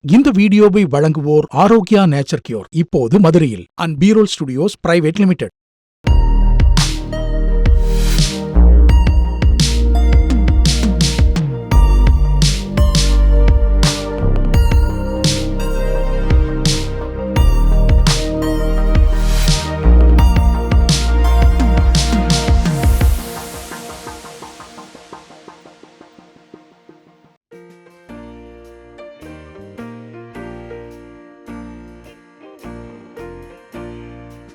இந்த வீடியோவை வழங்குவோர் ஆரோக்கியா நேச்சர் கியூர், இப்போது மதுரையில் அண்ட் பீரோல் ஸ்டுடியோஸ் பிரைவேட் லிமிடெட்.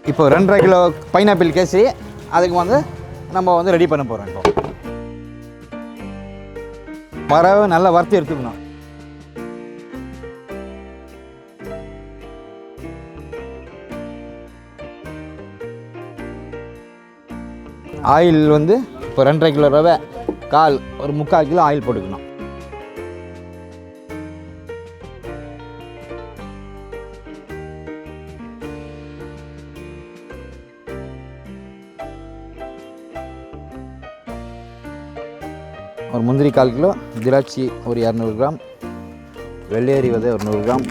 இப்போ 2.5 கிலோ பைனாப்பிள் கேசரி அதுக்கு நம்ம ரெடி பண்ண போகிறோம். இப்போ மரவை நல்லா வறுத்து எடுத்துக்கணும். ஆயில் இப்போ 2.5 கிலோ ரவை ஒரு 3/4 கிலோ ஆயில் போட்டுக்கணும். ஒரு முந்திரி 1/4 கிலோ, திராட்சை ஒரு 200 கிராம், வெள்ளேரி விதை ஒரு 100 கிராம்.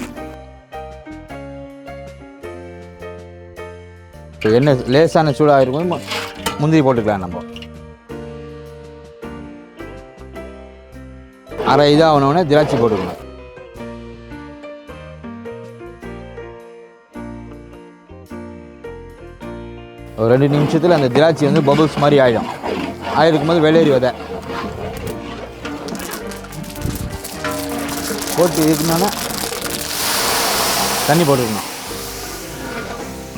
இப்போ எண்ணெய் லேசான சூடாக இருக்கும், முந்திரி போட்டுக்கலாம். நம்ம அரை இதாகனோடனே திராட்சை போட்டுக்கணும். ஒரு 2 நிமிஷத்தில் அந்த திராட்சை பபுள்ஸ் மாதிரி ஆகிடும் போது வெள்ளேரி விதை போட்டு இருக்கணும்னா தண்ணி போட்டுக்கணும்.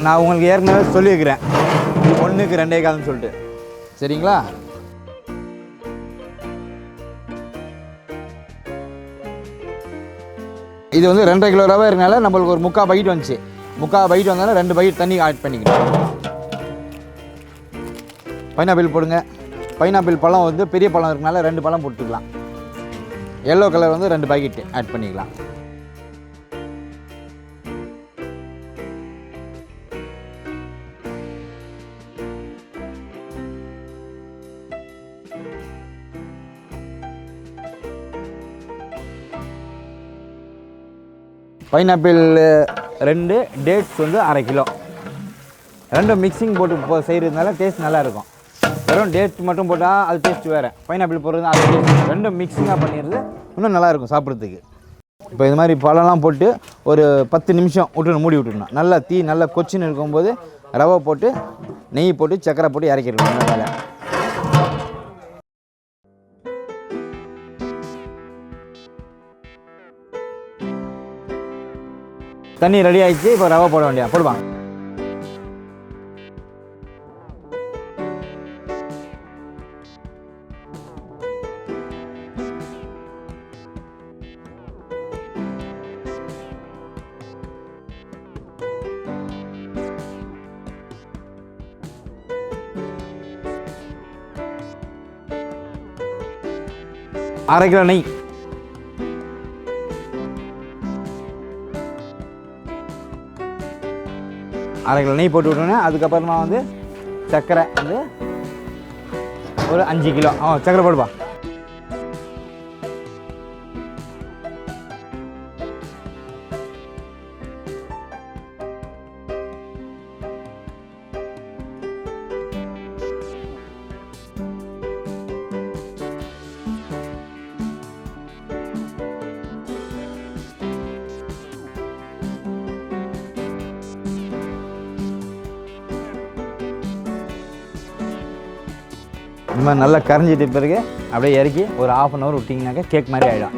நான் உங்களுக்கு ஏற்கனவே சொல்லியிருக்கிறேன் 1க்கு 2 கால்னு சொல்லிட்டு, சரிங்களா? இது 2.5 கிலோ ரவை இருக்கனால நம்மளுக்கு ஒரு 3/4 பக்கெட் வந்துச்சு. 3/4 பக்கெட் வந்தாலும் 2 பக்கெட் தண்ணி ஆட் பண்ணிக்கணும். பைனாப்பிள் போடுங்க. பைனாப்பிள் பழம் பெரிய பழம் இருக்கனால 2 பழம் போட்டுக்கலாம். எல்லோ கலர் 2 பாக்கெட் ஆட் பண்ணிக்கலாம். Pineapple 2, dates 1/2 kilo. 2 மிக்சிங் போட்டு செய்கிறதுனால டேஸ்ட் நல்லாயிருக்கும். வெறும் டேட் மட்டும் போட்டால் அது டேஸ்ட் வேறு, பைனாப்பிள் போடுறது அது டேஸ்ட், 2 மிக்சிங்காக பண்ணிடுறது இன்னும் நல்லாயிருக்கும் சாப்பிட்றதுக்கு. இப்போ இது மாதிரி பழம்லாம் போட்டு ஒரு 10 நிமிஷம் மூடி விட்டுடணும். நல்லா நல்லா கொச்சின்னு இருக்கும்போது ரவை போட்டு நெய் போட்டு சக்கரை போட்டு இறக்கிடணும். மேலே தண்ணி ரெடி ஆகிடுச்சு. இப்போ ரவை போட வேண்டியா போடுவாங்க. அரை கிலோ நெய், போட்டு விட்டோன்னே அதுக்கப்புறமா சர்க்கரை ஒரு 5 கிலோ. சர்க்கரை போடுப்பா. இந்த மாதிரி நல்லா கரைஞ்சிட்டு பிறகு அப்படியே இறக்கி ஒரு 1/2 hour விட்டிங்கனாக்கா கேக் மாதிரி ஆகிடும்.